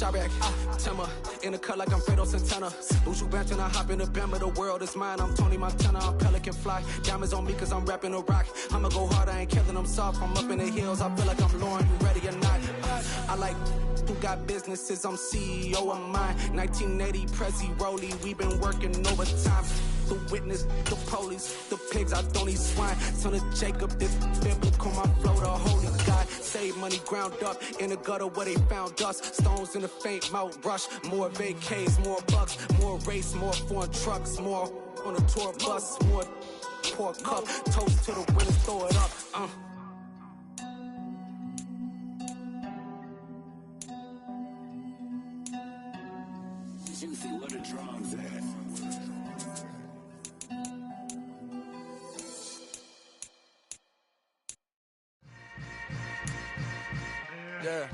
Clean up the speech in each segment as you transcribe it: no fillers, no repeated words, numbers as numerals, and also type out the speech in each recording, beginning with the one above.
Shabak, Timmer, in the cut like I'm Fredo Santana. Buju Banton, I hop in the Bama, the world is mine. I'm Tony Montana, I'm Pelican Fly. Diamonds on me cause I'm rapping a rock. I'ma go hard, I ain't killing them soft. I'm up in the hills, I feel like I'm Lauren, you ready or not? I like who got businesses, I'm CEO of mine. 1980 Prezi Rolly, we been working overtime. The witness, the police, the pigs, I don't eat swine. Son of Jacob, this biblical, my flow, the holy God. Save money ground up in the gutter where they found us. Stones in the faint mouth rush. More vacays, more bucks, more race, more foreign trucks, more on a tour bus, more pour cup. Toast to the winners, throw it up. Juicy, what the drums at? Yeah.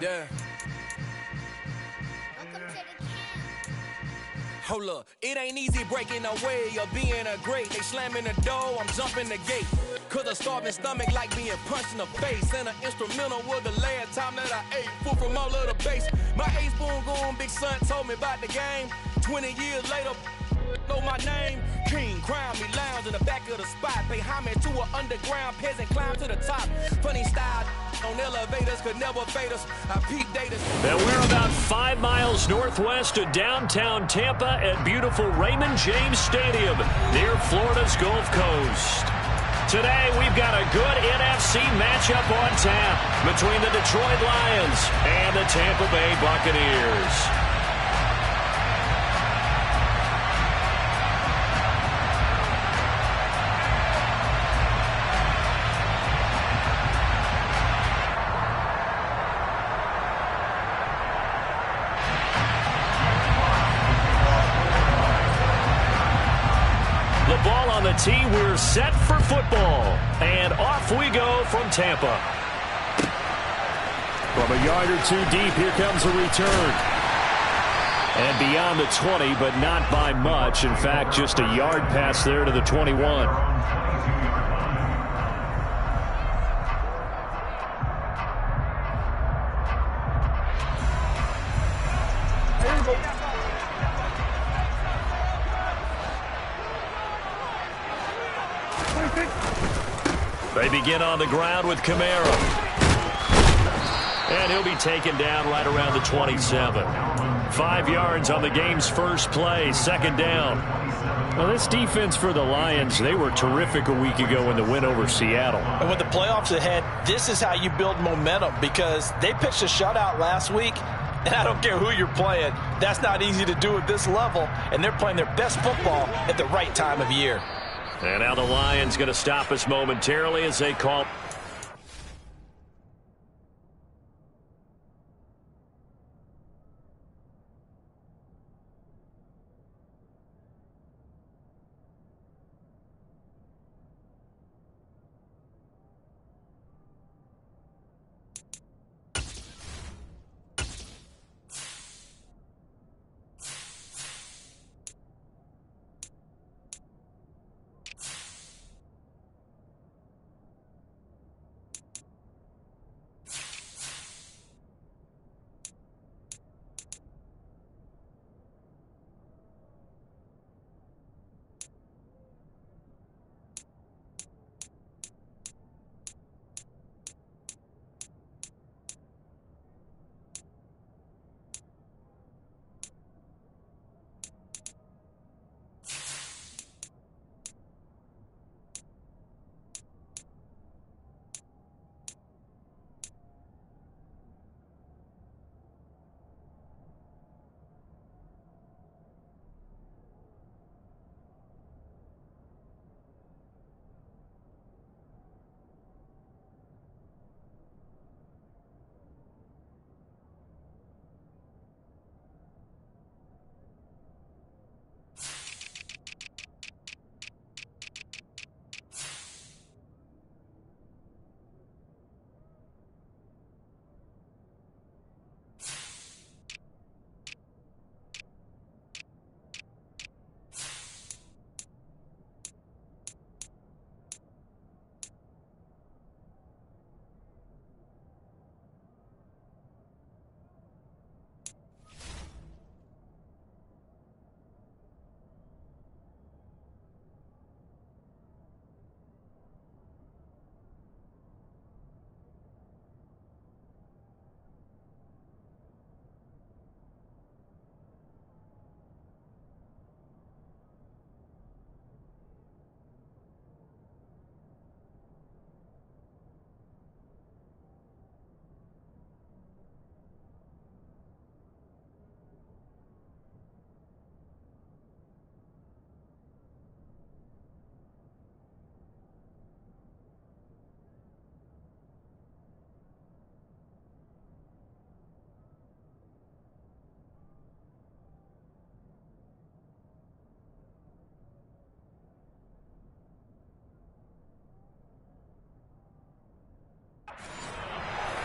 Yeah. Hold up, it ain't easy breaking away or being a great. They slamming the door, I'm jumping the gate. Cause a starving stomach like being punched in the face. And an instrumental was the last time that I ate. Food from all of the base. My ace boom goon, big son told me about the game. 20 years later, know my name. King, crown me, lounge in the back of the spot. Pay homage to an underground peasant, climb to the top. Funny style on elevators could never fade us. I peep data. And we're about 5 miles northwest of downtown Tampa at beautiful Raymond James Stadium near Florida's Gulf Coast. Today, we've got a good NFC matchup on tap between the Detroit Lions and the Tampa Bay Buccaneers. The tee, we're set for football, and off we go from Tampa. From a yard or two deep, here comes a return. And beyond the 20, but not by much. In fact, just a yard pass there to the 21. They begin on the ground with Kamara. And he'll be taken down right around the 27. 5 yards on the game's first play, second down. Well, this defense for the Lions, they were terrific a week ago in the win over Seattle. And with the playoffs ahead, this is how you build momentum because they pitched a shutout last week. And I don't care who you're playing. That's not easy to do at this level. And they're playing their best football at the right time of year. And now the Lions going to stop us momentarily as they call.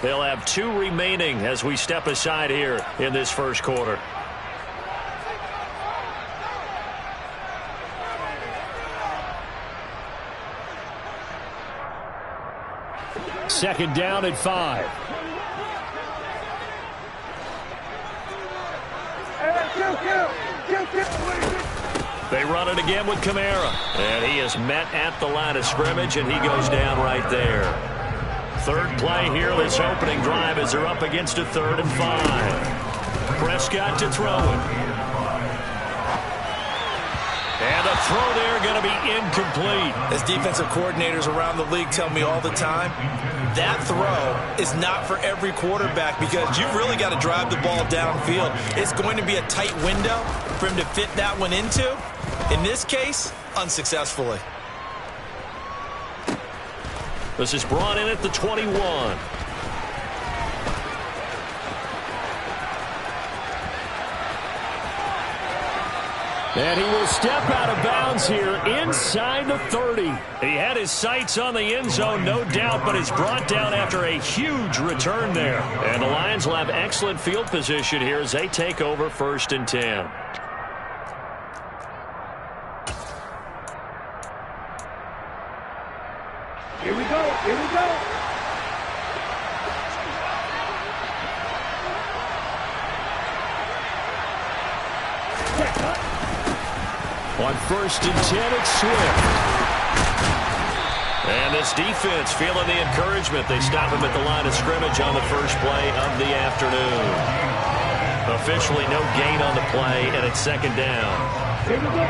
They'll have 2 remaining as we step aside here in this first quarter. Second down at 5. They run it again with Kamara. And he is met at the line of scrimmage, and he goes down right there. Third play here, this opening drive, as they're up against a 3rd and 5. Prescott to throw it. And the throw there going to be incomplete. As defensive coordinators around the league tell me all the time, that throw is not for every quarterback because you've really got to drive the ball downfield. It's going to be a tight window for him to fit that one into. In this case, unsuccessfully. This is brought in at the 21. And he will step out of bounds here inside the 30. He had his sights on the end zone, no doubt, but is brought down after a huge return there. And the Lions will have excellent field position here as they take over 1st and 10. Here we go. Here we go. On 1st and 10, it's Swift. And this defense feeling the encouragement. They stop him at the line of scrimmage on the first play of the afternoon. Officially no gain on the play, and it's 2nd down. Here we go.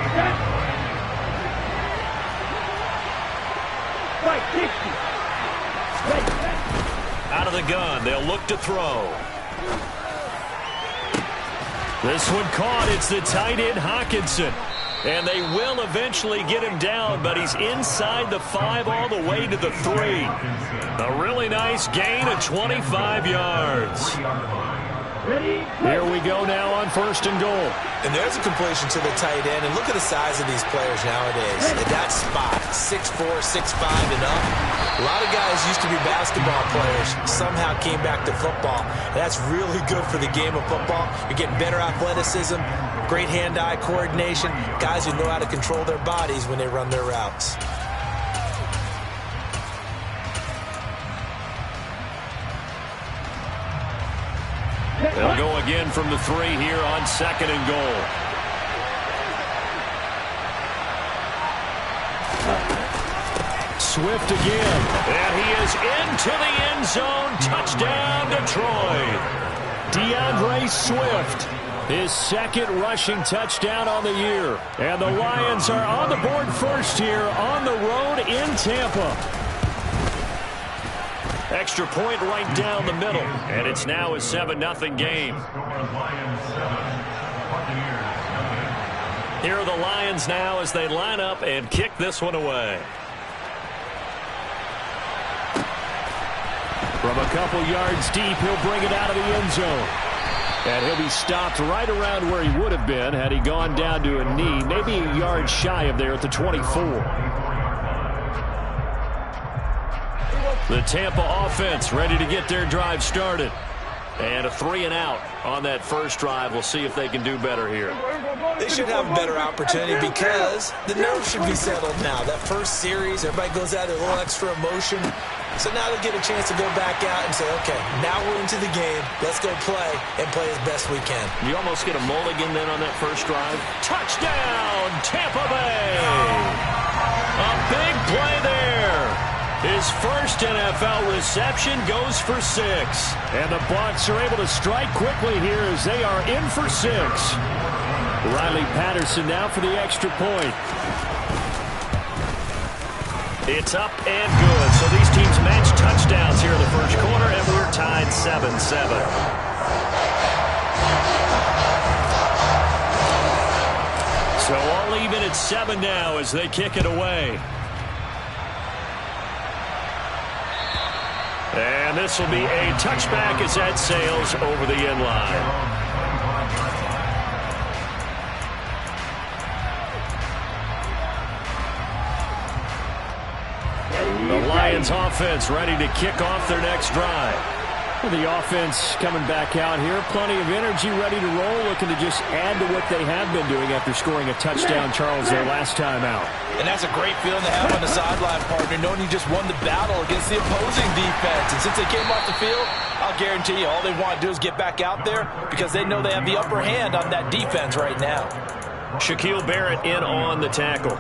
Right, 60. Out of the gun, they'll look to throw. This one caught. It's the tight end, Hawkinson. And they will eventually get him down, but he's inside the 5 all the way to the 3. A really nice gain of 25 yards. Here we go now on 1st and goal. And there's a completion to the tight end. And look at the size of these players nowadays. At that spot, 6'4", 6'5", and up. A lot of guys used to be basketball players, somehow came back to football. And that's really good for the game of football. You're getting better athleticism, great hand-eye coordination, guys who know how to control their bodies when they run their routes. They'll go again from the 3 here on 2nd and goal. Swift again. And he is into the end zone. Touchdown, Detroit. DeAndre Swift, his 2nd rushing touchdown on the year. And the Lions are on the board first here on the road in Tampa. Extra point right down the middle. And it's now a 7-0 game. Here are the Lions now as they line up and kick this one away. From a couple yards deep, he'll bring it out of the end zone. And he'll be stopped right around where he would have been had he gone down to a knee, maybe a yard shy of there at the 24. The Tampa offense ready to get their drive started. And a 3 and out on that first drive. We'll see if they can do better here. They should have a better opportunity because the nerves should be settled now. That first series, everybody goes out with a little extra emotion. So now they'll get a chance to go back out and say, okay, now we're into the game. Let's go play and play as best we can. You almost get a mulligan then on that first drive. Touchdown, Tampa Bay! A big play there. His first NFL reception goes for 6. And the Bucs are able to strike quickly here as they are in for 6. Riley Patterson now for the extra point. It's up and good. So these teams match touchdowns here in the first quarter, and we're tied 7-7. So all even at 7 now as they kick it away. And this will be a touchback as that sails over the end line. The Lions offense ready to kick off their next drive. The offense coming back out here. Plenty of energy, ready to roll, looking to just add to what they have been doing after scoring a touchdown, Charles, their last time out. And that's a great feeling to have on the sideline, partner, knowing you just won the battle against the opposing defense. And since they came off the field, I'll guarantee you all they want to do is get back out there because they know they have the upper hand on that defense right now. Shaquille Barrett in on the tackle.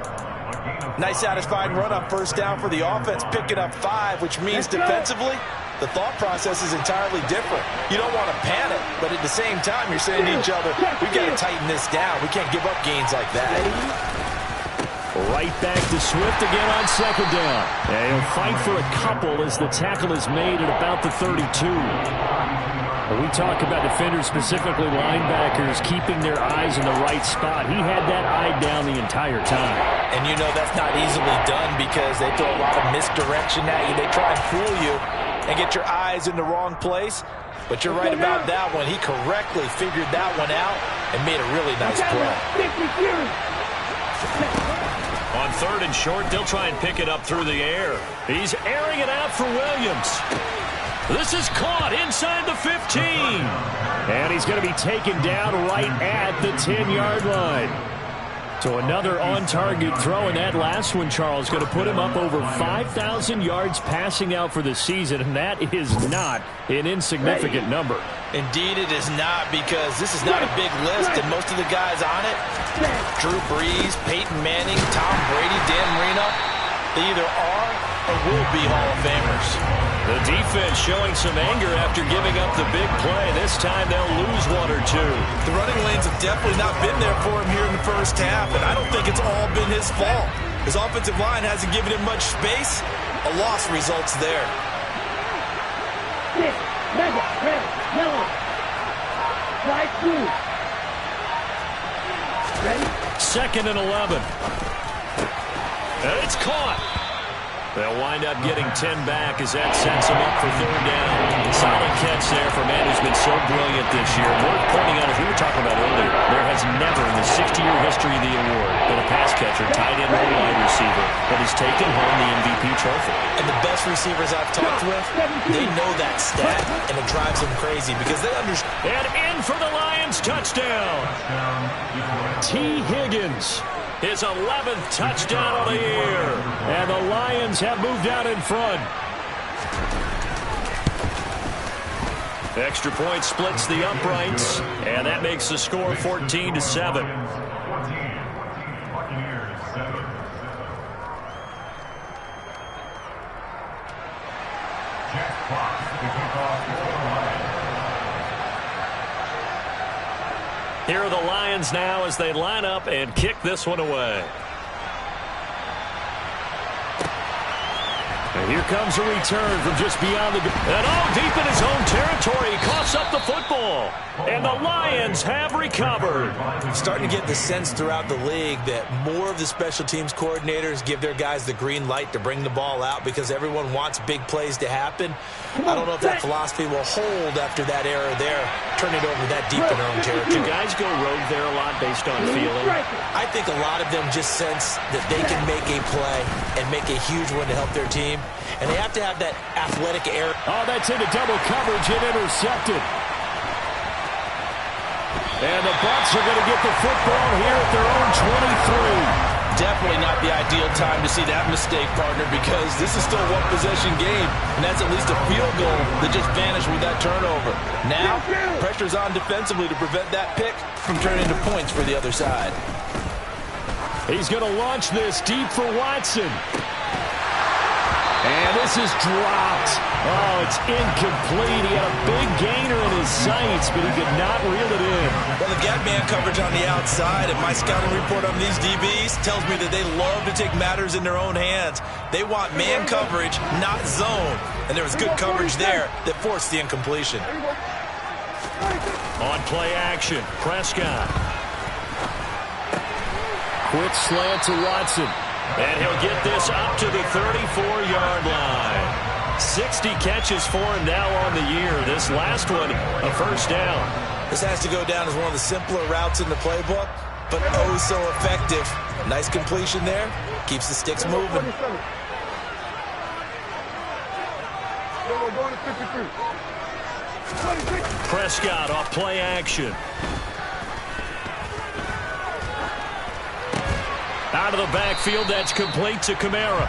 Nice satisfying run on first down for the offense, picking up 5, which means defensively, the thought process is entirely different. You don't want to panic, but at the same time, you're saying to each other, we've got to tighten this down. We can't give up gains like that. Right back to Swift again on second down. And he'll fight for a couple as the tackle is made at about the 32. When we talk about defenders, specifically linebackers, keeping their eyes in the right spot. He had that eye down the entire time. And you know that's not easily done because they throw a lot of misdirection at you. They try and fool you and get your eyes in the wrong place. But you're right about that one. He correctly figured that one out and made a really nice play. On third and short, they'll try and pick it up through the air. He's airing it out for Williams. This is caught inside the 15. And he's going to be taken down right at the 10-yard line. So another on-target throw, and that last one, Charles, going to put him up over 5,000 yards passing out for the season, and that is not an insignificant number. Indeed it is not, because this is not a big list, and most of the guys on it, Drew Brees, Peyton Manning, Tom Brady, Dan Marino, they either are or will be Hall of Famers. The defense showing some anger after giving up the big play. This time they'll lose 1 or 2. The running lanes have definitely not been there for him here in the first half, and I don't think it's all been his fault. His offensive line hasn't given him much space. A loss results there. 6, mega, red, yellow, 5, blue. Ready? Second and 11. And it's caught. They'll wind up getting 10 back as that sets them up for third down. Solid catch there for a man who's been so brilliant this year. Worth pointing out, as we were talking about earlier, there has never in the 60-year history of the award been a pass catcher, tight end, or wide receiver that has taken home the MVP trophy. And the best receivers I've talked with, they know that stat, and it drives them crazy because they understand. And in for the Lions touchdown. T. Higgins. His 11th touchdown of the year. And the Lions have moved out in front. Extra point splits the uprights. And that makes the score 14-7. Here are the Lions now as they line up and kick this one away. And here comes a return from just beyond the... And deep in his own territory, he coughs up the football. And the Lions have recovered. Starting to get the sense throughout the league that more of the special teams coordinators give their guys the green light to bring the ball out because everyone wants big plays to happen. I don't know if that philosophy will hold after that error there, turn it over that deep in their own territory. Do guys go rogue there a lot based on feeling? I think a lot of them just sense that they can make a play and make a huge one to help their team, and they have to have that athletic error. Oh, that's into double coverage and intercepted. And the Bucs are going to get the football here at their own 23. Definitely not the ideal time to see that mistake, partner, because this is still a one-possession game, and that's at least a field goal that just vanished with that turnover. Now, pressure's on defensively to prevent that pick from turning into points for the other side. He's going to launch this deep for Watson. And this is dropped. Oh, it's incomplete. He had a big gainer in his sights, but he could not reel it in. Well, they've got man coverage on the outside, and my scouting report on these DBs tells me that they love to take matters in their own hands. They want man coverage, not zone. And there was good coverage there that forced the incompletion. On play action, Prescott. Quick slant to Watson. And he'll get this up to the 34-yard line. 60 catches for him now on the year. This last one, a first down. This has to go down as one of the simpler routes in the playbook, but oh so effective. Nice completion there. Keeps the sticks moving. Prescott off play action. Out of the backfield, that's complete to Kamara.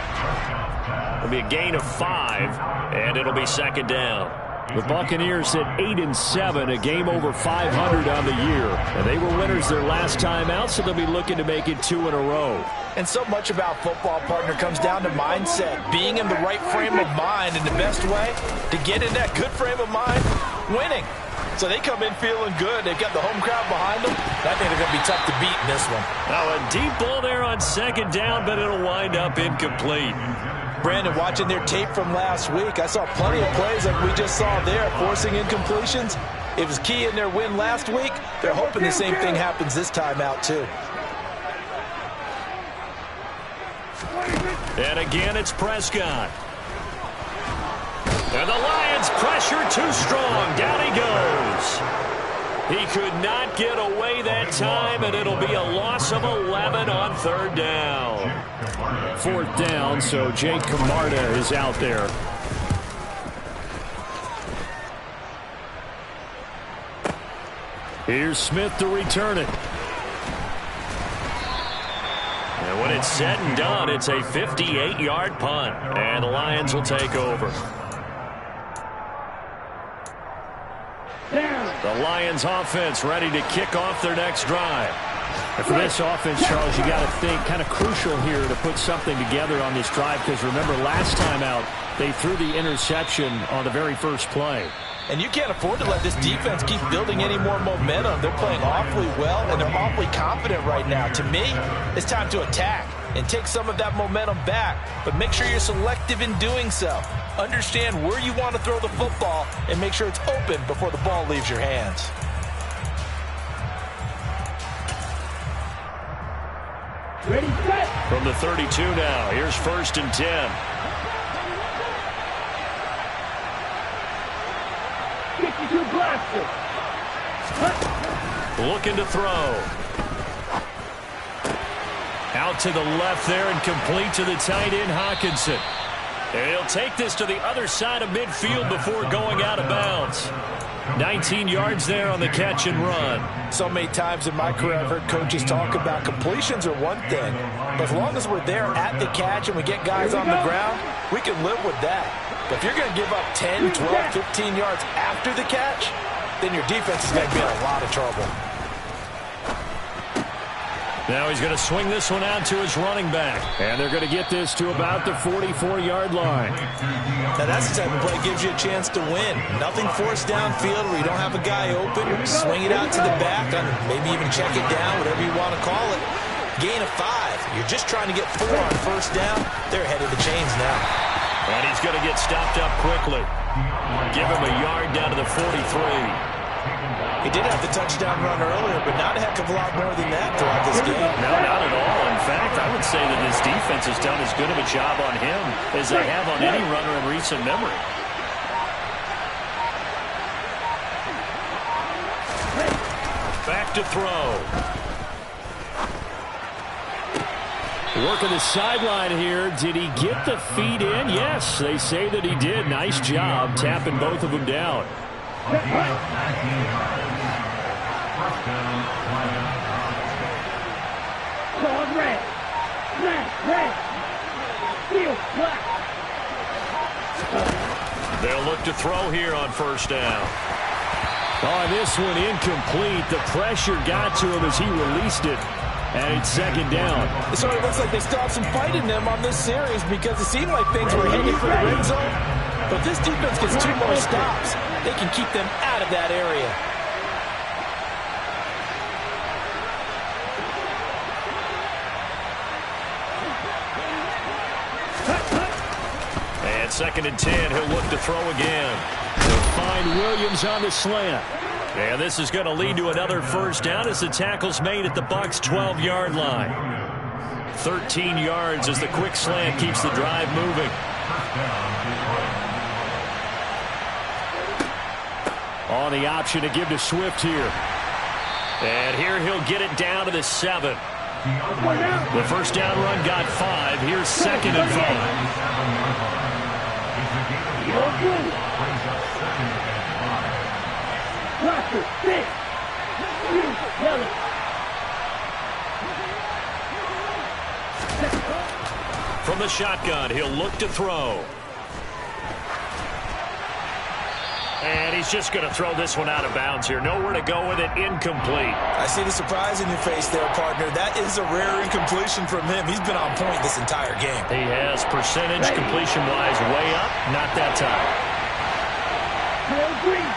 It'll be a gain of 5, and it'll be second down. The Buccaneers at 8-7, a game over 500 on the year. And they were winners their last time out, so they'll be looking to make it 2 in a row. And so much about football, partner, comes down to mindset. Being in the right frame of mind, and the best way to get in that good frame of mind, winning. So they come in feeling good. They've got the home crowd behind them. I think they're going to be tough to beat in this one. Now a deep ball there on second down, but it'll wind up incomplete. Brandon, watching their tape from last week, I saw plenty of plays like we just saw there, forcing incompletions. It was key in their win last week. They're hoping the same thing happens this time out, too. And again, it's Prescott. And the Lions pressure too strong. Down he goes. He could not get away that time, and it'll be a loss of 11 on third down. 4th down, so Jake Camarda is out there. Here's Smith to return it. And when it's said and done, it's a 58-yard punt, and the Lions will take over. The Lions offense ready to kick off their next drive. And for this offense, Charles, you got to think kind of crucial here to put something together on this drive, because remember last time out they threw the interception on the very first play. And you can't afford to let this defense keep building any more momentum. They're playing awfully well, and they're awfully confident right now. To me, it's time to attack and take some of that momentum back. But make sure you're selective in doing so. Understand where you want to throw the football and make sure it's open before the ball leaves your hands. Ready, set. From the 32 now, here's 1st and 10. 52 blaster. Looking to throw. Out to the left there and complete to the tight end, Hawkinson. And he'll take this to the other side of midfield before going out of bounds. 19 yards there on the catch and run. So many times in my career I've heard coaches talk about completions are one thing. But as long as we're there at the catch and we get guys on the ground, we can live with that. But if you're going to give up 10, 12, 15 yards after the catch, then your defense is going to be in a lot of trouble. Now he's going to swing this one out to his running back. And they're going to get this to about the 44-yard line. Now that's the type of play that gives you a chance to win. Nothing forced downfield where you don't have a guy open. Swing it out to the back, and maybe even check it down, whatever you want to call it. Gain of 5. You're just trying to get 4 on first down. They're ahead of the chains now. And he's going to get stopped up quickly. Give him a yard down to the 43. He did have the touchdown run earlier, but not a heck of a lot more than that throughout this game. No, not at all. In fact, I would say that this defense has done as good of a job on him as they have on any runner in recent memory. Back to throw. Working the sideline here. Did he get the feet in? Yes, they say that he did. Nice job tapping both of them down. Called red. Red. Field black. They'll look to throw here on first down. Oh, this one incomplete. The pressure got to him as he released it. And it's second down. So it looks like they still have some fight in them on this series because it seemed like things were headed for the red zone. But this defense gets 2 more stops. They can keep them out of that area. And 2nd and 10, he'll look to throw again. They'll find Williams on the slant. And this is going to lead to another first down as the tackle's made at the Bucs' 12-yard line. 13 yards as the quick slant keeps the drive moving. On the option to give to Swift here. And here he'll get it down to the 7. The first down run got 5. Here's 2nd and 5. Blaster, sit. You, yellow. From the shotgun, he'll look to throw. And he's just going to throw this one out of bounds here. Nowhere to go with it. Incomplete. I see the surprise in your face there, partner. That is a rare incompletion from him. He's been on point this entire game. He has percentage completion-wise way up. Not that time. Trail green.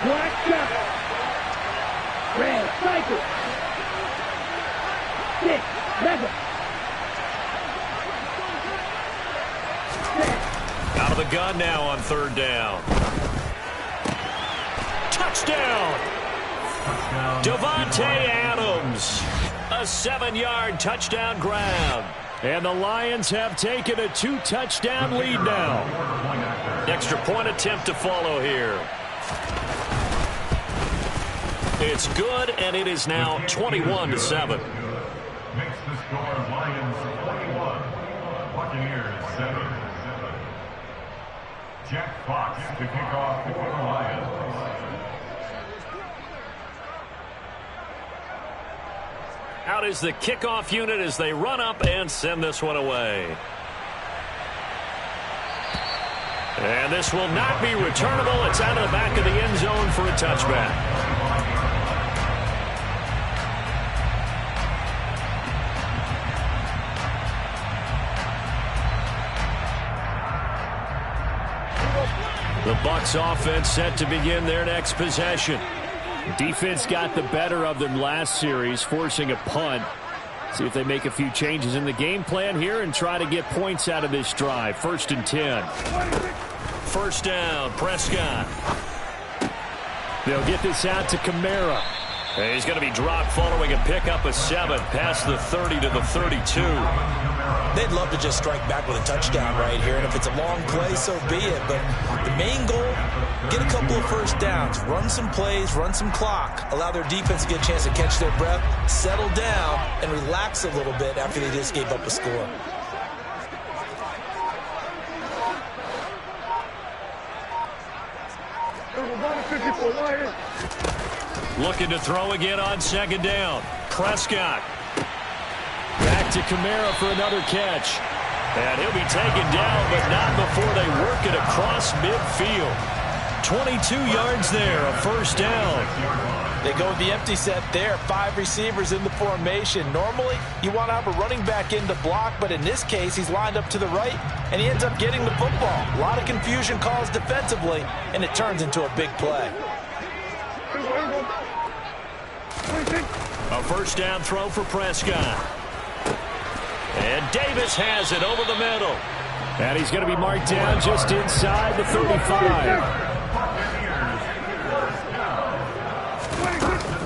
Black chopper. Red cycle. Six, level. Out of the gun now on third down. Touchdown! Devontae Adams. A 7-yard touchdown grab. And the Lions have taken a 2-touchdown lead now. Extra point attempt to follow here. It's good, and it is now 21-7. Makes the score Lions 21, Buccaneers 7. Jack Fox to kick off for the Lions. Out is the kickoff unit as they run up and send this one away. And this will not be returnable. It's out of the back of the end zone for a touchback. The Bucs offense set to begin their next possession. Defense got the better of them last series, forcing a punt. See if they make a few changes in the game plan here and try to get points out of this drive. 1st and 10. First down, Prescott. They'll get this out to Kamara. And he's going to be dropped following a pickup of 7 past the 30 to the 32. They'd love to just strike back with a touchdown right here, and if it's a long play, so be it. But the main goal, get a couple of first downs, run some plays, run some clock, allow their defense to get a chance to catch their breath, settle down, and relax a little bit after they just gave up a score. Looking to throw again on 2nd down. Prescott. Back to Kamara for another catch. And he'll be taken down, but not before they work it across midfield. 22 yards there, a first down. They go with the empty set there. 5 receivers in the formation. Normally, you want to have a running back in to block, but in this case, he's lined up to the right, and he ends up getting the football. A lot of confusion caused defensively, and it turns into a big play. A first down throw for Prescott. And Davis has it over the middle. And he's going to be marked down just inside the 35.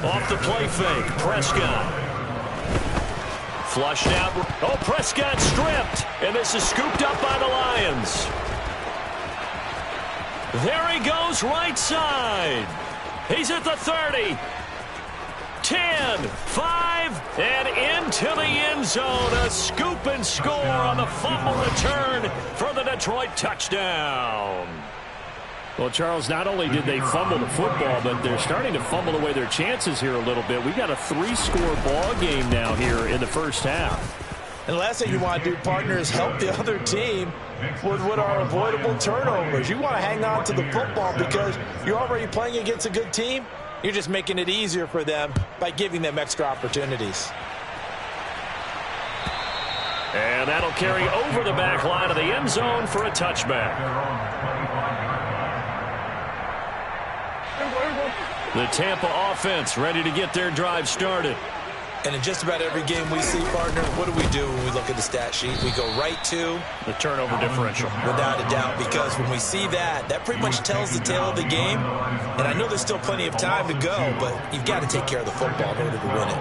Off the play fake, Prescott. Flushed out. Oh, Prescott stripped. And this is scooped up by the Lions. There he goes right side. He's at the 30. 10, 5, and into the end zone. A scoop and score on the fumble return for the Detroit touchdown. Well, Charles, not only did they fumble the football, but they're starting to fumble away their chances here a little bit. We've got a 3-score ball game now here in the first half. And the last thing you want to do, partner, is help the other team with what are avoidable turnovers. You want to hang on to the football because you're already playing against a good team. You're just making it easier for them by giving them extra opportunities. And that'll carry over the back line of the end zone for a touchback. The Tampa offense ready to get their drive started. And in just about every game we see, partner, what do when we look at the stat sheet? We go right to the turnover differential. Without a doubt, because when we see that, that pretty much tells the tale of the game. And I know there's still plenty of time to go, but you've got to take care of the football in order to win it.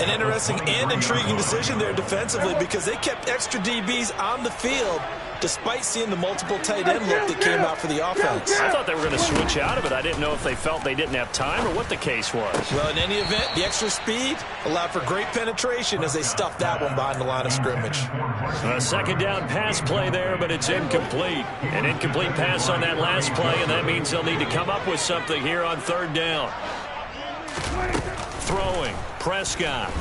An interesting and intriguing decision there defensively because they kept extra DBs on the field despite seeing the multiple tight end look that came out for the offense. I thought they were going to switch out of it. I didn't know if they felt they didn't have time or what the case was. Well, in any event, the extra speed allowed for great penetration as they stuffed that one behind the line of scrimmage. A second down pass play there, but it's incomplete. An incomplete pass on that last play, and that means they'll need to come up with something here on third down. Throwing, Prescott.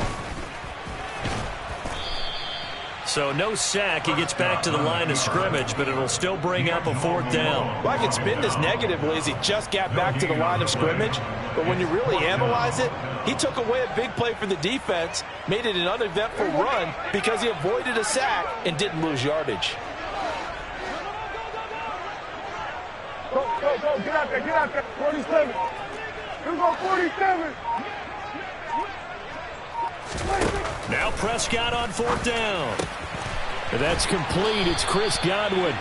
So no sack. He gets back to the line of scrimmage, but it'll still bring up a fourth down. Well, I can spin this negatively as he just got back to the line of scrimmage. But when you really analyze it, he took away a big play for the defense, made it an uneventful run because he avoided a sack and didn't lose yardage. Go, get out there, 47. Here we go, 47. Now Prescott on fourth down. That's complete. It's Chris Godwin.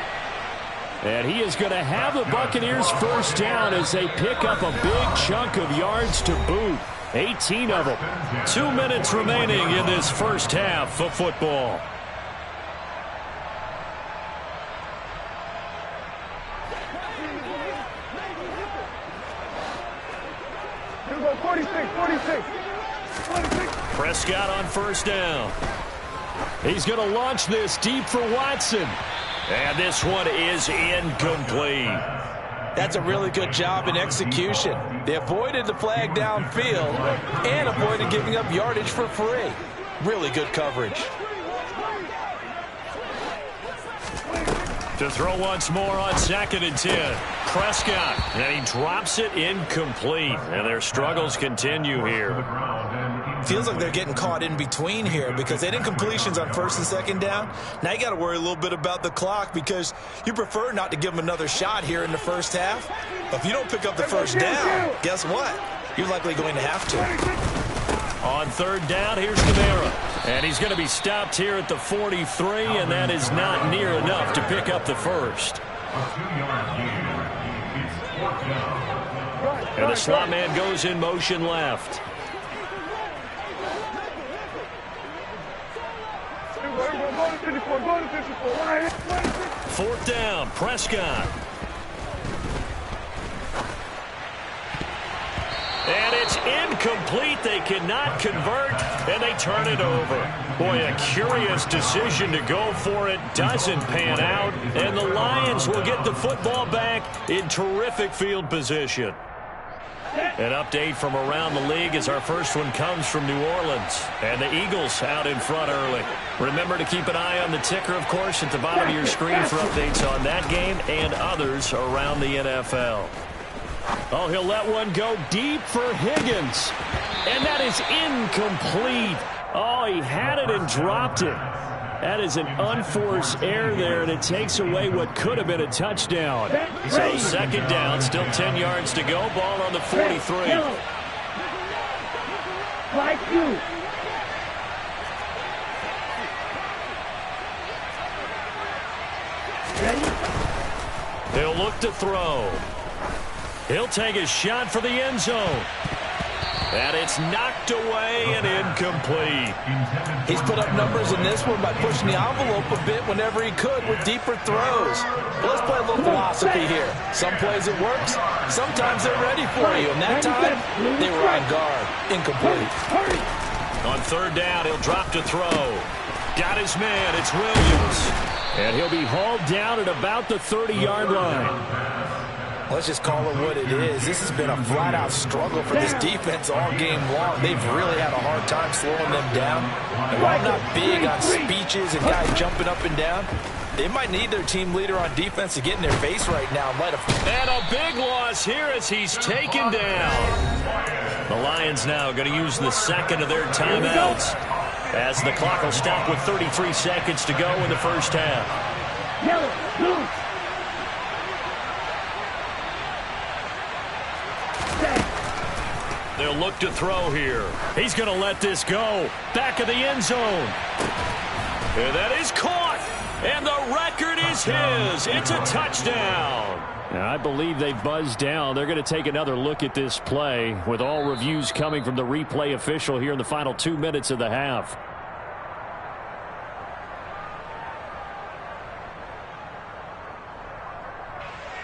And he is going to have the Buccaneers first down as they pick up a big chunk of yards to boot. 18 of them. 2 minutes remaining in this first half of football. Here we go, 46. Prescott on first down. He's going to launch this deep for Watson. And this one is incomplete. That's a really good job in execution. They avoided the flag downfield and avoided giving up yardage for free. Really good coverage. To throw once more on 2nd and 10. Prescott, and he drops it incomplete. And their struggles continue here. Feels like they're getting caught in between here because they didn't completions on 1st and 2nd down. Now you got to worry a little bit about the clock because you prefer not to give them another shot here in the first half. But if you don't pick up the first down, guess what? You're likely going to have to. On third down, here's Kamara. And he's going to be stopped here at the 43, and that is not near enough to pick up the first. And the slot man goes in motion left. Fourth down, Prescott. And it's incomplete. They cannot convert, and they turn it over. Boy, a curious decision to go for it. Doesn't pan out, and the Lions will get the football back in terrific field position. An update from around the league as our first one comes from New Orleans. And the Eagles out in front early. Remember to keep an eye on the ticker, of course, at the bottom of your screen for updates on that game and others around the NFL. Oh, he'll let one go deep for Higgins. And that is incomplete. Oh, he had it and dropped it. That is an unforced error there, and it takes away what could have been a touchdown. So 2nd down, still 10 yards to go. Ball on the 43. Like you. He'll look to throw. He'll take a shot for the end zone. And it's knocked away and incomplete. He's put up numbers in this one by pushing the envelope a bit whenever he could with deeper throws. But let's play a little philosophy here. Some plays it works. Sometimes they're ready for you. And that time, they were on guard. Incomplete. On third down, he'll drop to throw. Got his man. It's Williams. And he'll be hauled down at about the 30-yard line. Let's just call it what it is. This has been a flat-out struggle for this defense all game long. They've really had a hard time slowing them down. And while I'm not big on speeches and guys jumping up and down, they might need their team leader on defense to get in their face right now. And a big loss here as he's taken down. The Lions now going to use the second of their timeouts as the clock will stop with 33 seconds to go in the first half. Yellow, blue. They'll look to throw here. He's going to let this go. Back of the end zone. And that is caught. And the record is his. It's a touchdown. And I believe they buzzed down. They're going to take another look at this play with all reviews coming from the replay official here in the final 2 minutes of the half.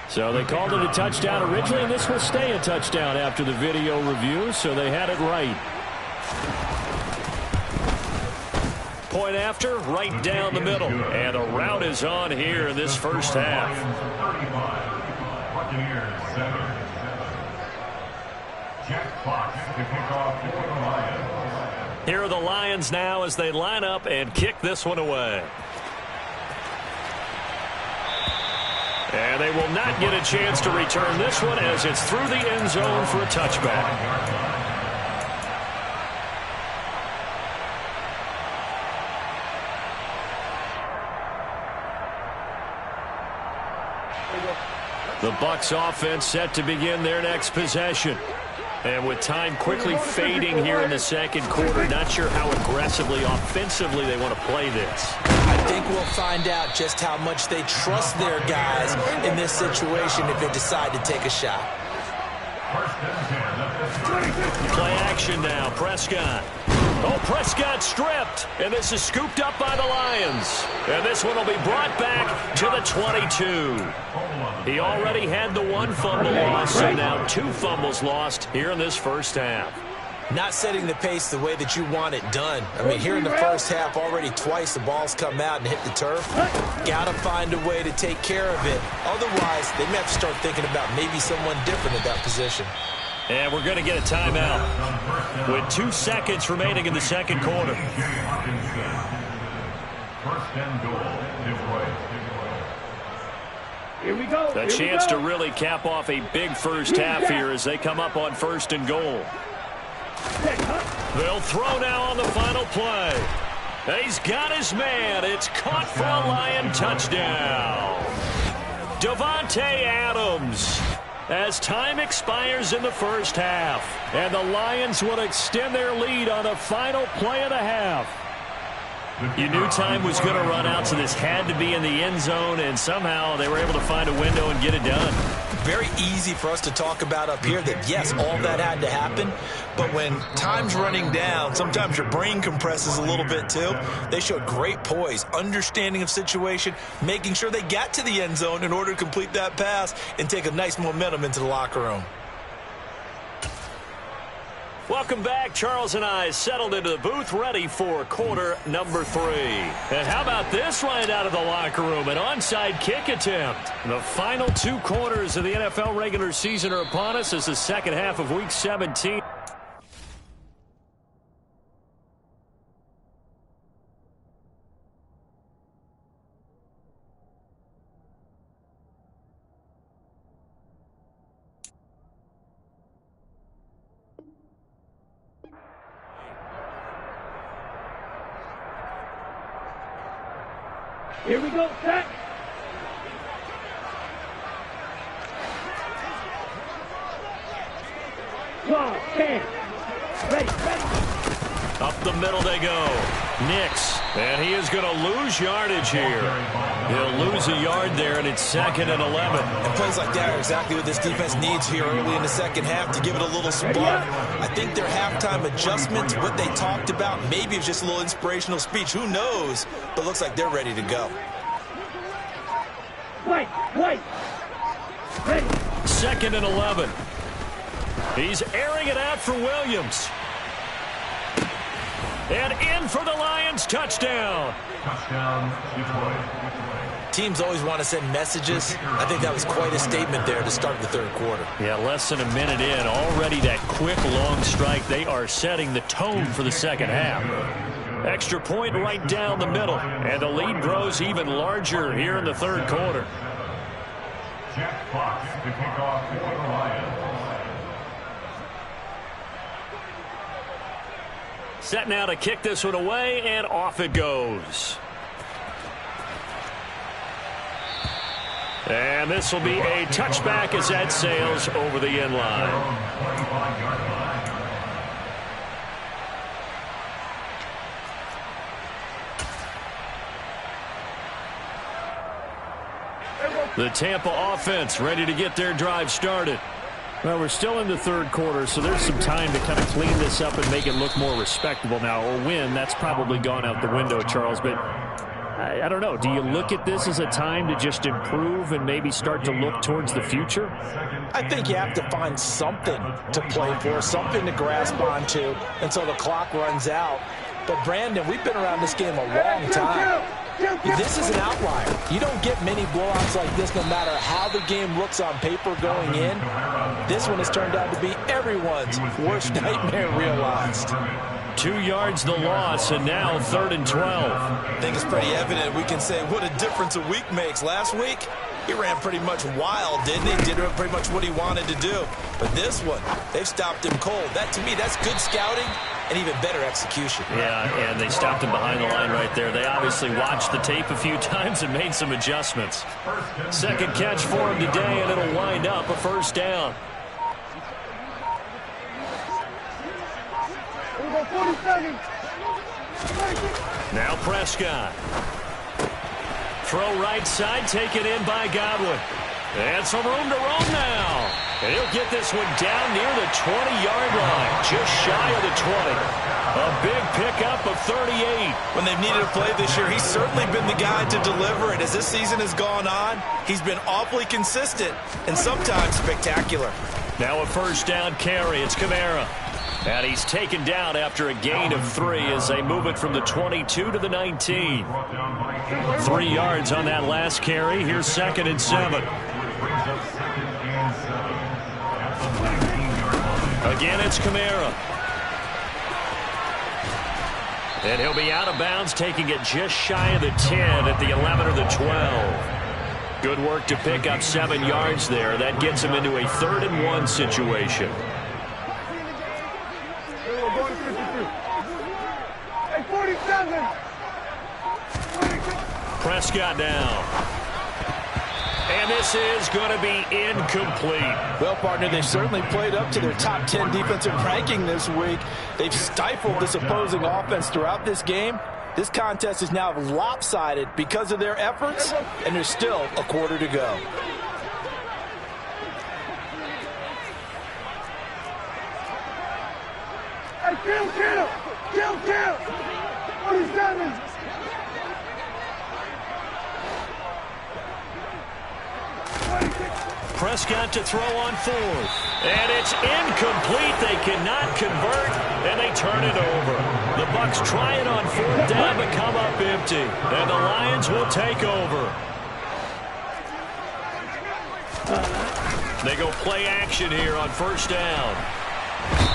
So they called it a touchdown originally, and this will stay a touchdown after the video review, so they had it right. Point after, right down the middle. And a rout is on here in this first half. Buccaneers 7. Jack Fox to kick off for the Lions. Here are the Lions now as they line up and kick this one away. And they will not get a chance to return this one as it's through the end zone for a touchback. The Bucs offense set to begin their next possession. And with time quickly fading here in the second quarter, not sure how aggressively, offensively they want to play this. I think we'll find out just how much they trust their guys in this situation if they decide to take a shot. Play action now, Prescott. Oh, Prescott stripped, and this is scooped up by the Lions. And this one will be brought back to the 22. He already had the one fumble loss, so now 2 fumbles lost here in this first half. Not setting the pace the way that you want it done. I mean, here in the first half, already twice the ball's come out and hit the turf. Got to find a way to take care of it. Otherwise, they may have to start thinking about maybe someone different at that position. And we're going to get a timeout with 2 seconds remaining in the second quarter. First and goal, Detroit. Here we go. A chance to really cap off a big first half here as they come up on first and goal. They'll throw now on the final play. He's got his man. It's caught for a Lion touchdown. Davante Adams. As time expires in the first half, and the Lions will extend their lead on the final play of the half. You knew time was going to run out, so this had to be in the end zone, and somehow they were able to find a window and get it done. Very easy for us to talk about up here that, yes, all that had to happen, but when time's running down, sometimes your brain compresses a little bit too. They showed great poise, understanding of situation, making sure they got to the end zone in order to complete that pass and take a nice momentum into the locker room. Welcome back. Charles and I settled into the booth ready for quarter number 3. And how about this right out of the locker room? An onside kick attempt. The final 2 quarters of the NFL regular season are upon us as the second half of Week 17. Here we go, set. Draw, 10. Ready. Up the middle they go. Nix. And he is going to lose yardage here. He'll lose a yard there, and it's 2nd and 11. And plays like that are exactly what this defense needs here early in the second half to give it a little spark. I think their halftime adjustments, what they talked about, maybe it's just a little inspirational speech. Who knows? But looks like they're ready to go. Wait. Ready. 2nd and 11. He's airing it out for Williams. And in for the Lions touchdown. Touchdown, Detroit. Teams always want to send messages. I think that was quite a statement there to start the third quarter. Yeah, less than a minute in. Already that quick, long strike. They are setting the tone for the second half. Extra point right down the middle. And the lead grows even larger here in the third quarter. Jack Fox to kick off for the Lions. Set now to kick this one away, and off it goes. And this will be a touchback as that sails over the end line. The Tampa offense ready to get their drive started. Well, we're still in the third quarter, so there's some time to kind of clean this up and make it look more respectable now. Or win, that's probably gone out the window, Charles. But I don't know. Do you look at this as a time to just improve and maybe start to look towards the future? I think you have to find something to play for, something to grasp onto until the clock runs out. But, Brandon, we've been around this game a long time. This is an outlier. You don't get many blowouts like this no matter how the game looks on paper going in. This one has turned out to be everyone's worst nightmare realized. 2 yards the loss, and now 3rd and 12. I think it's pretty evident we can say what a difference a week makes. Last week, he ran pretty much wild, didn't he? Did pretty much what he wanted to do. But this one, they've stopped him cold. That, to me, that's good scouting and even better execution. Yeah, and they stopped him behind the line right there. They obviously watched the tape a few times and made some adjustments. Second catch for him today, and it'll wind up a first down. Now Prescott. Throw right side, taken in by Godwin. And some room to roam now. And he'll get this one down near the 20-yard line, just shy of the 20. A big pickup of 38. When they've needed a play this year, he's certainly been the guy to deliver it. As this season has gone on, he's been awfully consistent and sometimes spectacular. Now a first down carry. It's Kamara. And he's taken down after a gain of 3 as they move it from the 22 to the 19. 3 yards on that last carry. Here's 2nd and 7. Again, it's Kamara. And he'll be out of bounds, taking it just shy of the 10 at the 11 or the 12. Good work to pick up 7 yards there. That gets him into a 3rd and 1 situation. Prescott now. And this is going to be incomplete. Well, partner, they've certainly played up to their top 10 defensive ranking this week. They've stifled this opposing offense throughout this game. This contest is now lopsided because of their efforts, and there's still a quarter to go. Hey, kill! 47! Prescott to throw on 4th. And it's incomplete. They cannot convert, and they turn it over. The Bucs try it on 4th down, but come up empty. And the Lions will take over. They go play action here on 1st down.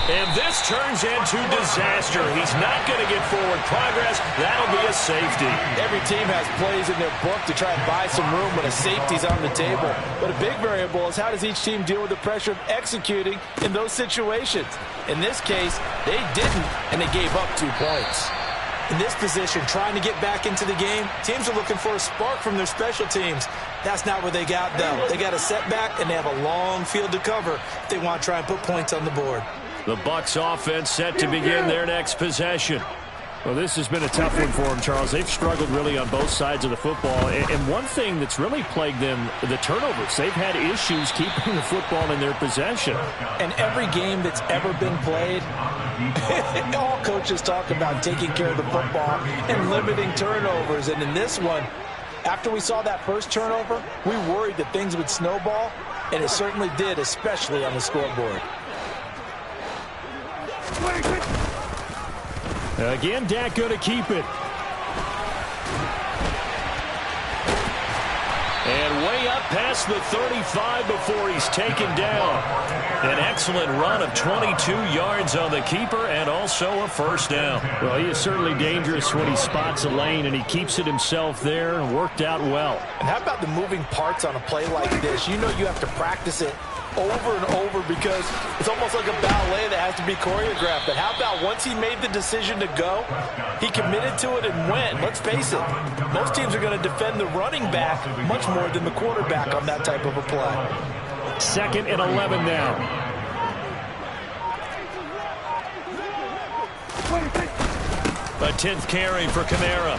And this turns into disaster. He's not going to get forward progress. That'll be a safety. Every team has plays in their book to try and buy some room when a safety's on the table. But a big variable is how does each team deal with the pressure of executing in those situations. In this case, they didn't, and they gave up 2 points. In this position, trying to get back into the game, teams are looking for a spark from their special teams. That's not what they got, though. They got a setback, and they have a long field to cover if they want to try and put points on the board. The Bucs offense set to begin their next possession. Well, this has been a tough one for them, Charles. They've struggled really on both sides of the football. And one thing that's really plagued them, the turnovers. They've had issues keeping the football in their possession. And every game that's ever been played, all coaches talk about taking care of the football and limiting turnovers. And in this one, after we saw that first turnover, we worried that things would snowball, and it certainly did, especially on the scoreboard. Again, Dak going to keep it. And way up past the 35 before he's taken down. An excellent run of 22 yards on the keeper and also a first down. Well, he is certainly dangerous when he spots a lane, and he keeps it himself there and worked out well. And how about the moving parts on a play like this? You know you have to practice it over and over because it's almost like a ballet that has to be choreographed. But how about once he made the decision to go, he committed to it and went. Let's face it, most teams are going to defend the running back much more than the quarterback on that type of a play. 2nd and 11 now. A 10th carry for Kamara.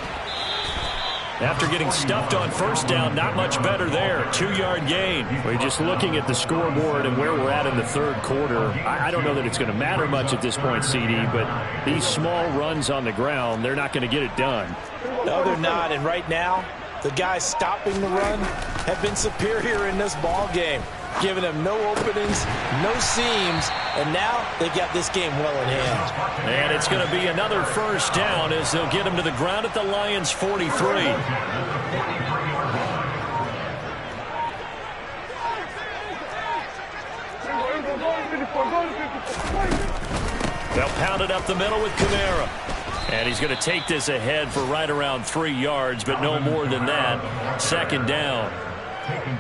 After getting stuffed on first down, not much better there. 2-yard gain. We're just looking at the scoreboard and where we're at in the third quarter. I don't know that it's going to matter much at this point, CD, but these small runs on the ground, they're not going to get it done. No, they're not. And right now, the guys stopping the run have been superior in this ball game, giving them no openings, no seams, and now they got this game well in hand. And it's going to be another first down as they'll get him to the ground at the Lions' 43. They'll pound it up the middle with Kamara. And he's going to take this ahead for right around 3 yards, but no more than that. Second down.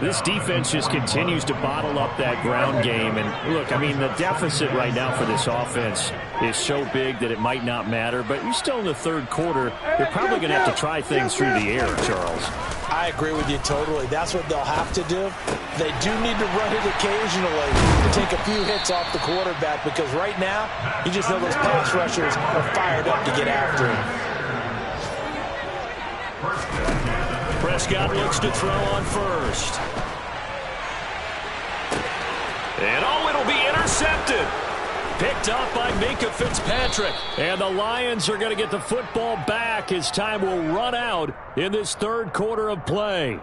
This defense just continues to bottle up that ground game. And look, I mean, the deficit right now for this offense is so big that it might not matter. But you're still in the third quarter. You're probably going to have to try things through the air, Charles. I agree with you totally. That's what they'll have to do. They do need to run it occasionally to take a few hits off the quarterback, because right now, you just know those pass rushers are fired up to get after him. Prescott looks to throw on first. And it'll be intercepted. Picked up by Minkah Fitzpatrick. And the Lions are going to get the football back as time will run out in this third quarter of play.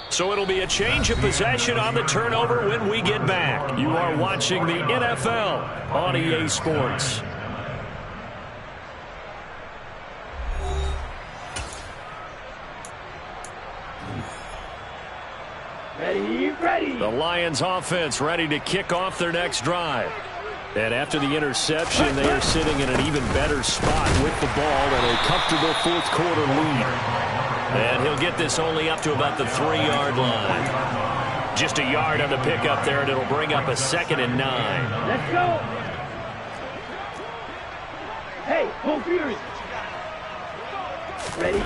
So it'll be a change of possession on the turnover when we get back. You are watching the NFL on EA Sports. Ready. The Lions offense ready to kick off their next drive. And after the interception, they are sitting in an even better spot with the ball and a comfortable fourth quarter lead. And he'll get this only up to about the 3-yard line. Just a yard on the pickup there, and it'll bring up a 2nd and 9. Let's go. Hey, go Fury. Ready.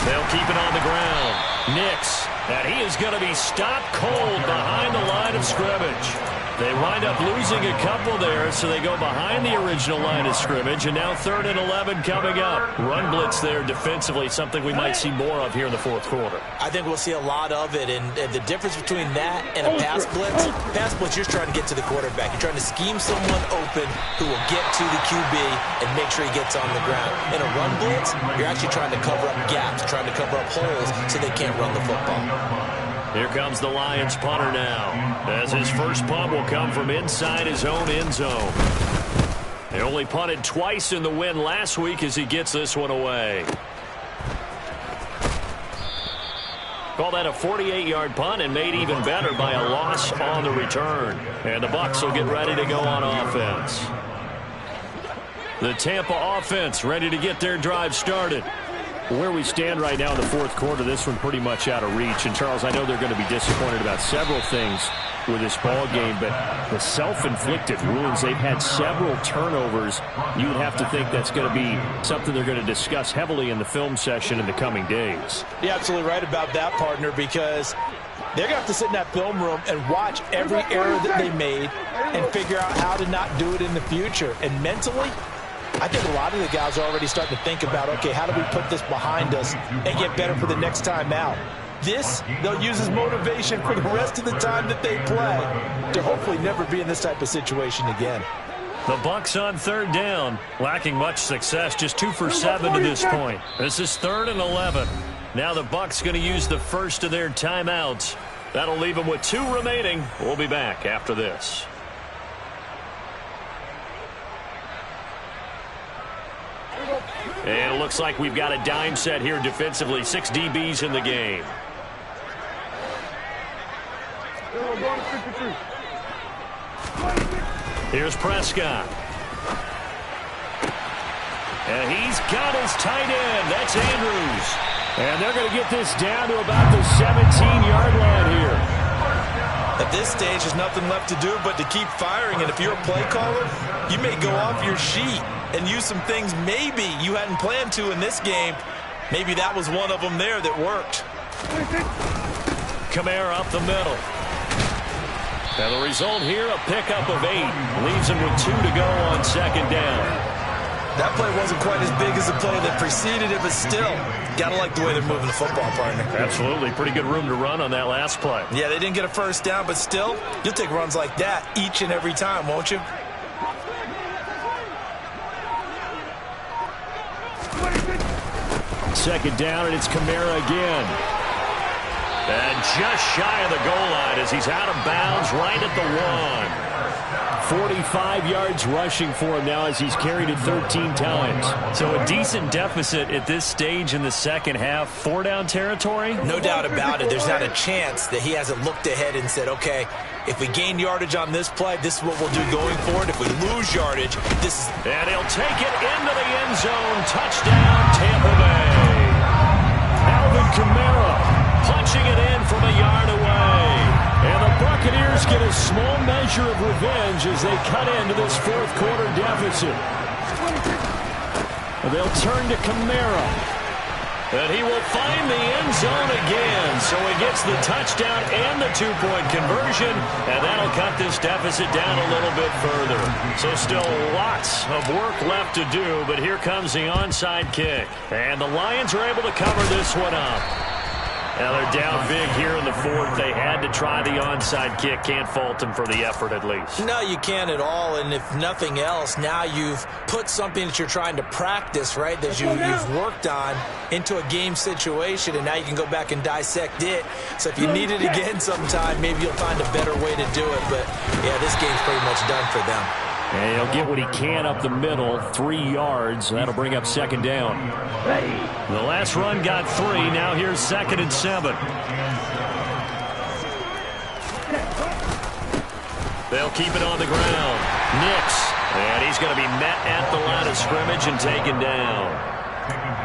They'll keep it on the ground. Nix. And he is going to be stopped cold behind the line of scrimmage. They wind up losing a couple there, so they go behind the original line of scrimmage, and now 3rd and 11 coming up. Run blitz there defensively, something we might see more of here in the fourth quarter. I think we'll see a lot of it, and the difference between that and a pass blitz, you're trying to get to the quarterback. You're trying to scheme someone open who will get to the QB and make sure he gets on the ground. In a run blitz, you're actually trying to cover up gaps, trying to cover up holes so they can't run the football. Here comes the Lions punter now, as his first punt will come from inside his own end zone. They only punted twice in the win last week as he gets this one away. Call that a 48-yard punt, and made even better by a loss on the return. And the Bucs will get ready to go on offense. The Tampa offense ready to get their drive started. Where we stand right now in the fourth quarter, this one pretty much out of reach. And, Charles, I know they're going to be disappointed about several things with this ball game, but the self-inflicted wounds, they've had several turnovers. You would have to think that's going to be something they're going to discuss heavily in the film session in the coming days. You're absolutely right about that, partner, because they're going to have to sit in that film room and watch every error that they made and figure out how to not do it in the future. And mentally, I think a lot of the guys are already starting to think about, okay, how do we put this behind us and get better for the next time out? This, they'll use as motivation for the rest of the time that they play to hopefully never be in this type of situation again. The Bucs on 3rd down, lacking much success, just 2 for 7 to this point. This is 3rd and 11. Now the Bucs going to use the first of their timeouts. That'll leave them with 2 remaining. We'll be back after this. And it looks like we've got a dime set here defensively. 6 DBs in the game. Here's Prescott. And he's got his tight end. That's Andrews. And they're going to get this down to about the 17-yard line here. At this stage, there's nothing left to do but to keep firing. And if you're a play caller, you may go off your sheet and use some things maybe you hadn't planned to in this game. Maybe that was one of them there that worked. Kamara up the middle. And the result here, a pickup of 8. Leaves him with 2 to go on second down. That play wasn't quite as big as the play that preceded it, but still, got to like the way they're moving the football, partner. Absolutely. Pretty good room to run on that last play. Yeah, they didn't get a first down, but still, you'll take runs like that each and every time, won't you? Second down, and it's Kamara again. And just shy of the goal line as he's out of bounds right at the 1. 45 yards rushing for him now as he's carried it 13 times. So a decent deficit at this stage in the second half. 4-down territory? No doubt about it. There's not a chance that he hasn't looked ahead and said, okay, if we gain yardage on this play, this is what we'll do going forward. If we lose yardage, this is... And he'll take it into the end zone. Touchdown, Tampa Bay. Alvin Kamara punching it in from a yard away. And the Buccaneers get a small measure of revenge as they cut into this fourth quarter deficit. They'll turn to Kamara. And he will find the end zone again. So he gets the touchdown and the 2-point conversion. And that'll cut this deficit down a little bit further. So still lots of work left to do. But here comes the onside kick. And the Lions are able to cover this one up. Now they're down big here in the fourth. They had to try the onside kick. Can't fault them for the effort at least. No, you can't at all. And if nothing else, now you've put something that you're trying to practice, right, that you've worked on into a game situation, and now you can go back and dissect it. So if you need it again sometime, maybe you'll find a better way to do it. But, yeah, this game's pretty much done for them. And he'll get what he can up the middle, 3 yards. That'll bring up second down. The last run got 3. Now here's 2nd and 7. They'll keep it on the ground. Nix. And he's going to be met at the line of scrimmage and taken down.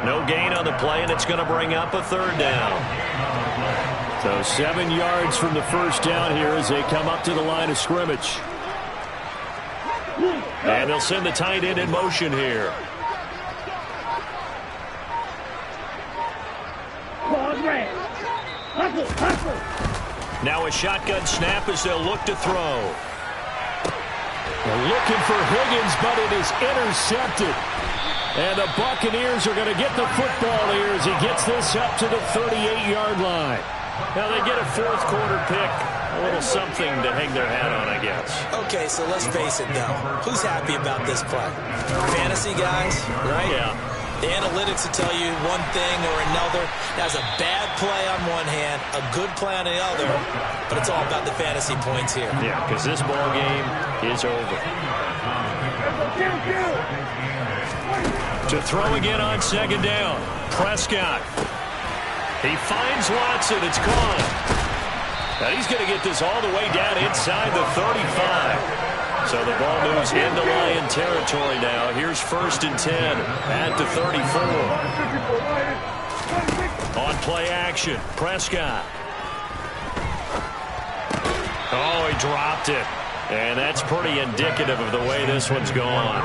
No gain on the play, and it's going to bring up a 3rd down. So 7 yards from the first down here as they come up to the line of scrimmage. And they'll send the tight end in motion here. Now a shotgun snap as they'll look to throw. They're looking for Higgins, but it is intercepted. And the Buccaneers are going to get the football here as he gets this up to the 38-yard line. Now they get a fourth quarter pick. A little something to hang their hat on, I guess. Okay, so let's face it, though. Who's happy about this play? Fantasy guys, right? Yeah. The analytics will tell you one thing or another. That's a bad play on one hand, a good play on the other, but it's all about the fantasy points here. Yeah, because this ball game is over. To throw again on second down. Prescott. He finds Watson. It's caught. Now he's going to get this all the way down inside the 35. So the ball moves into Lion territory now. Here's 1st and 10 at the 34. On play action, Prescott. Oh, he dropped it. And that's pretty indicative of the way this one's gone.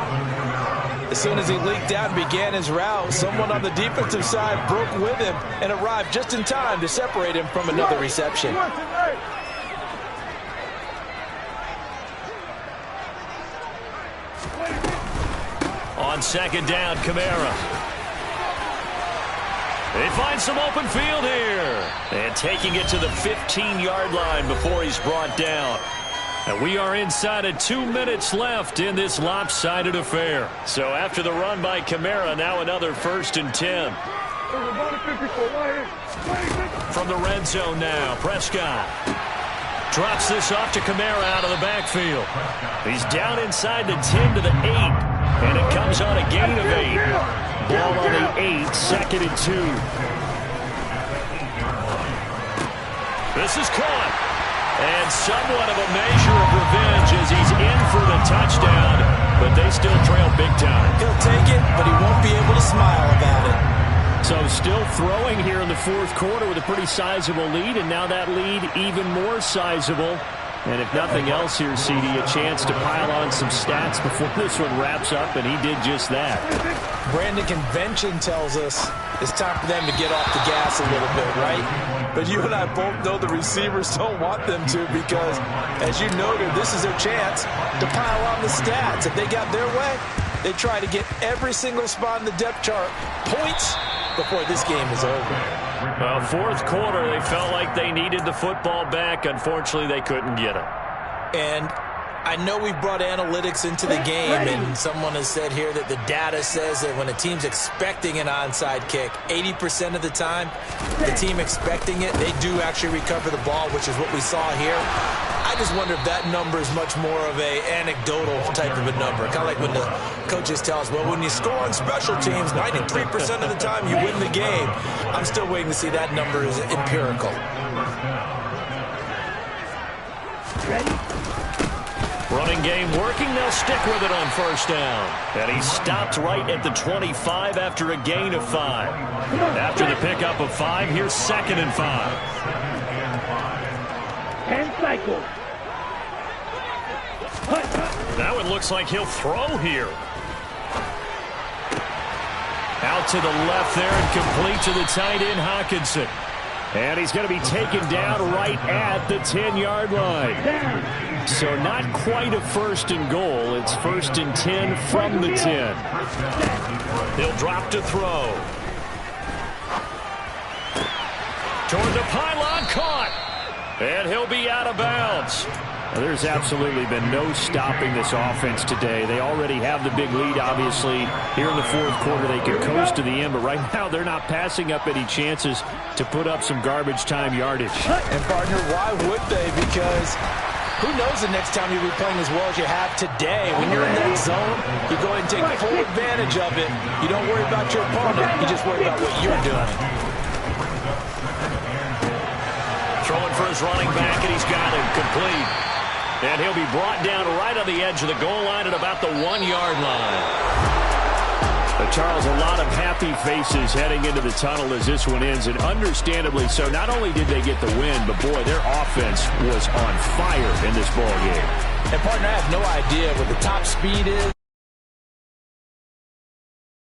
As soon as he leaked out and began his route, someone on the defensive side broke with him and arrived just in time to separate him from another reception. On second down, Kamara. They find some open field here. And taking it to the 15-yard line before he's brought down. And we are inside of 2 minutes left in this lopsided affair. So after the run by Kamara, now another 1st and 10. From the red zone now, Prescott. Drops this off to Kamara out of the backfield. He's down inside the 10 to the 8. And it comes on a gain of 8. Ball on the 8, 2nd and 2. This is caught. And somewhat of a measure of revenge as he's in for the touchdown. But they still trail big time. He'll take it, but he won't be able to smile about it. So still throwing here in the fourth quarter with a pretty sizable lead. And now that lead even more sizable And if nothing else here, CD, a chance to pile on some stats before this one wraps up, and he did just that. Brandon, convention tells us it's time for them to get off the gas a little bit, right? But you and I both know the receivers don't want them to because, as you noted, this is their chance to pile on the stats. If they got their way, they try to get every single spot in the depth chart points before this game is over. Well, fourth quarter, they felt like they needed the football back. Unfortunately, they couldn't get it. And I know we brought analytics into the game, and someone has said here that the data says that when a team's expecting an onside kick, 80% of the time, the team expecting it, they do actually recover the ball, which is what we saw here. I just wonder if that number is much more of a anecdotal type of a number. Kind of like when the coaches tell us, well, when you score on special teams, 93% of the time you win the game. I'm still waiting to see that number is empirical. Running game working. They'll stick with it on first down. And he stopped right at the 25 after a gain of 5. After the pickup of 5, here's 2nd and 5. And cycle. Now it looks like he'll throw here. Out to the left there and complete to the tight end, Hawkinson. And he's going to be taken down right at the 10-yard line. So not quite a 1st and goal. It's 1st and 10 from the 10. He'll drop to throw. Toward the pylon, caught. And he'll be out of bounds. Well, there's absolutely been no stopping this offense today. They already have the big lead, obviously. Here in the fourth quarter, they can coast to the end, but right now they're not passing up any chances to put up some garbage time yardage. And, partner, why would they? Because who knows the next time you'll be playing as well as you have today. When you're in that zone, you go ahead and take full advantage of it. You don't worry about your opponent. You just worry about what you're doing. Throwing for his running back, and he's got him complete. And he'll be brought down right on the edge of the goal line at about the 1-yard line. But Charles, a lot of happy faces heading into the tunnel as this one ends, and understandably so. Not only did they get the win, but boy, their offense was on fire in this ball game. And, partner, I have no idea what the top speed is.